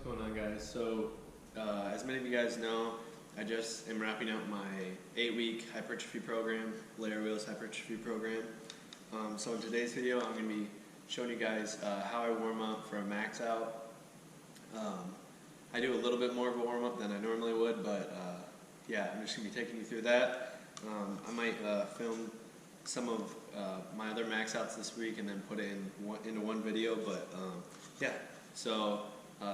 What's going on, guys? So as many of you guys know, I just am wrapping up my 8-week hypertrophy program, layer wheels hypertrophy program. So in today's video I'm going to be showing you guys how I warm up for a max out. I do a little bit more of a warm up than I normally would, but yeah, I'm just going to be taking you through that. I might film some of my other max outs this week and then put it into one video, but yeah, so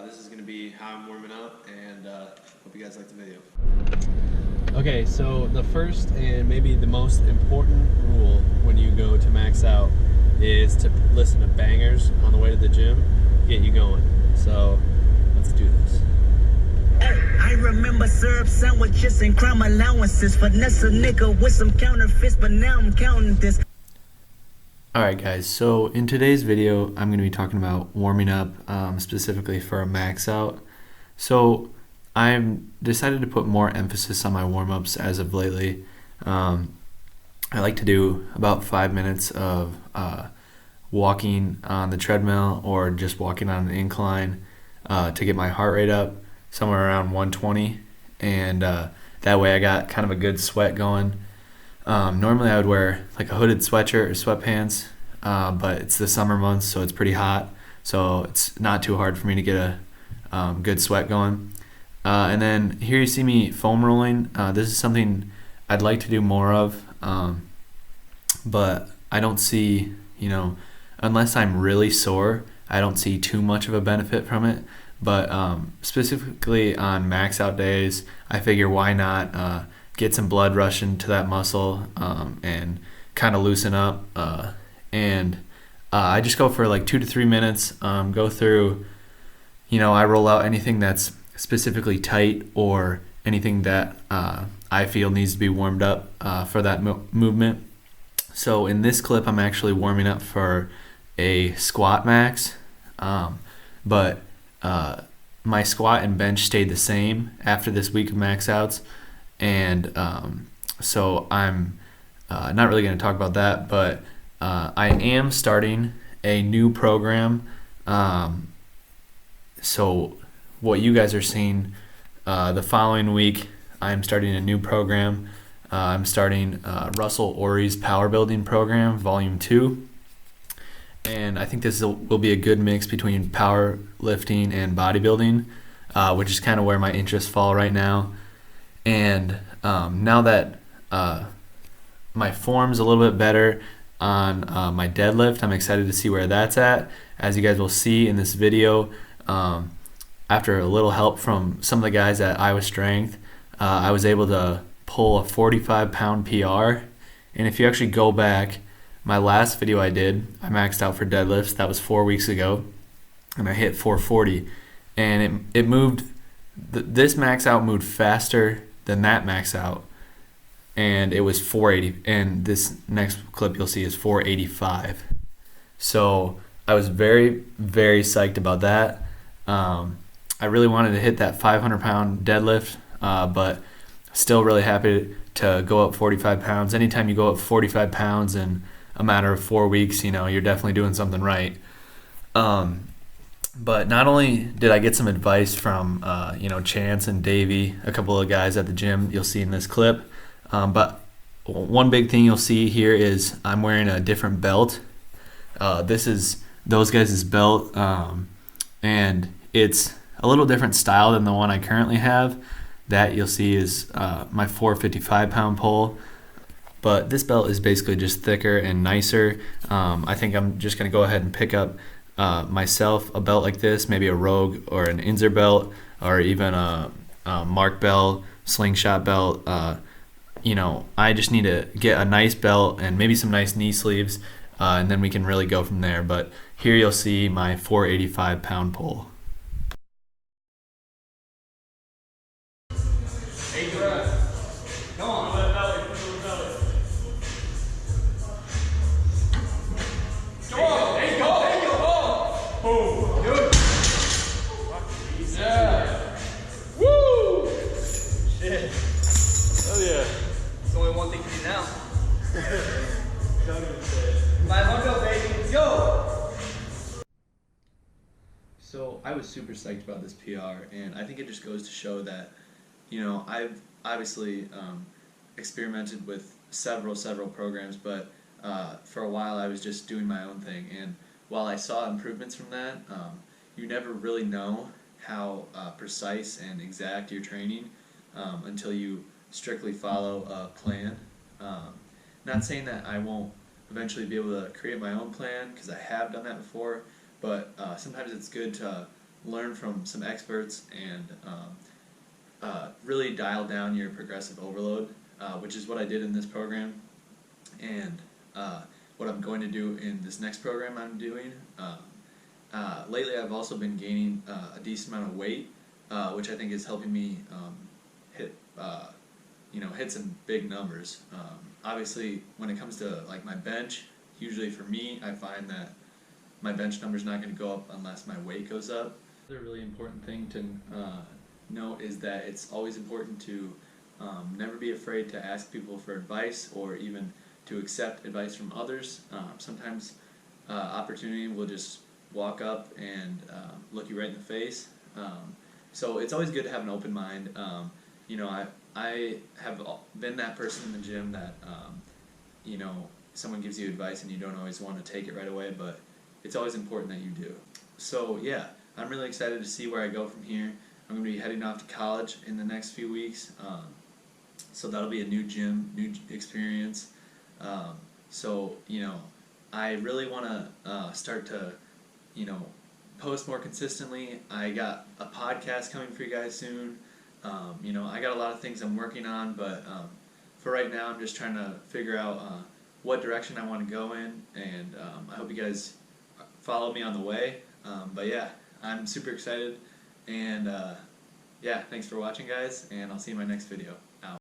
this is going to be how I'm warming up, and hope you guys like the video. Okay, so the first and maybe the most important rule when you go to max out is to listen to bangers on the way to the gym, get you going. So let's do this. I remember syrup sandwiches and crime allowances. Finesse a nigga with some counterfeits, but now I'm counting this. Alright guys, so in today's video I'm going to be talking about warming up specifically for a max out. So I've decided to put more emphasis on my warm-ups as of lately. I like to do about 5 minutes of walking on the treadmill or just walking on an incline to get my heart rate up somewhere around 120, and that way I got kind of a good sweat going. Normally I would wear like a hooded sweatshirt or sweatpants, but it's the summer months, so it's pretty hot, so it's not too hard for me to get a good sweat going. And then here you see me foam rolling. This is something I'd like to do more of, but I don't see, unless I'm really sore, I don't see too much of a benefit from it. But specifically on max out days, I figure why not get some blood rushing to that muscle and kind of loosen up. And I just go for like 2 to 3 minutes, go through, I roll out anything that's specifically tight or anything that I feel needs to be warmed up for that movement. So in this clip, I'm actually warming up for a squat max, but my squat and bench stayed the same after this week of max outs, and so I'm not really going to talk about that, but I am starting a new program. So what you guys are seeing the following week, I'm starting a new program. I'm starting Russell Ory's Power Building Program, Volume 2. And I think this will be a good mix between powerlifting and bodybuilding, which is kind of where my interests fall right now. And now that my form's a little bit better on my deadlift, I'm excited to see where that's at. As you guys will see in this video, after a little help from some of the guys at Iowa Strength, I was able to pull a 45-pound PR. And if you actually go back, my last video I did, I maxed out for deadlifts. That was 4 weeks ago, and I hit 440. And it moved. This max out moved faster than that max out, and it was 480. And this next clip you'll see is 485. So I was very, very psyched about that. I really wanted to hit that 500-pound deadlift, but still really happy to go up 45 pounds. Anytime you go up 45 pounds in a matter of 4 weeks, you're definitely doing something right. But not only did I get some advice from, Chance and Davey, a couple of guys at the gym you'll see in this clip, but one big thing you'll see here is I'm wearing a different belt. This is those guys' belt, and it's a little different style than the one I currently have. That you'll see is my 455-pound pull. But this belt is basically just thicker and nicer. I think I'm just going to go ahead and pick up myself a belt like this, maybe a Rogue or an Inzer belt, or even a Mark Bell slingshot belt. I just need to get a nice belt and maybe some nice knee sleeves, and then we can really go from there. But here you'll see my 485-pound pull. So I was super psyched about this PR, and I think it just goes to show that, I've obviously experimented with several programs, but for a while I was just doing my own thing. And while I saw improvements from that, you never really know how precise and exact your training until you strictly follow a plan. Not saying that I won't eventually be able to create my own plan, because I have done that before, but sometimes it's good to learn from some experts and really dial down your progressive overload, which is what I did in this program, and what I'm going to do in this next program I'm doing. Lately I've also been gaining a decent amount of weight, which I think is helping me hit some big numbers. Obviously, when it comes to like my bench, usually for me, I find that my bench number is not going to go up unless my weight goes up. Another really important thing to note is that it's always important to never be afraid to ask people for advice, or even to accept advice from others. Sometimes opportunity will just walk up and look you right in the face. So it's always good to have an open mind. I have been that person in the gym that, someone gives you advice and you don't always want to take it right away, but it's always important that you do. So yeah, I'm really excited to see where I go from here. I'm going to be heading off to college in the next few weeks, so that'll be a new gym, new experience. I really want to start to, post more consistently. I got a podcast coming for you guys soon. I got a lot of things I'm working on, but for right now I'm just trying to figure out what direction I want to go in, and I hope you guys follow me on the way. But yeah, I'm super excited, and yeah, thanks for watching, guys, and I'll see you in my next video. Out.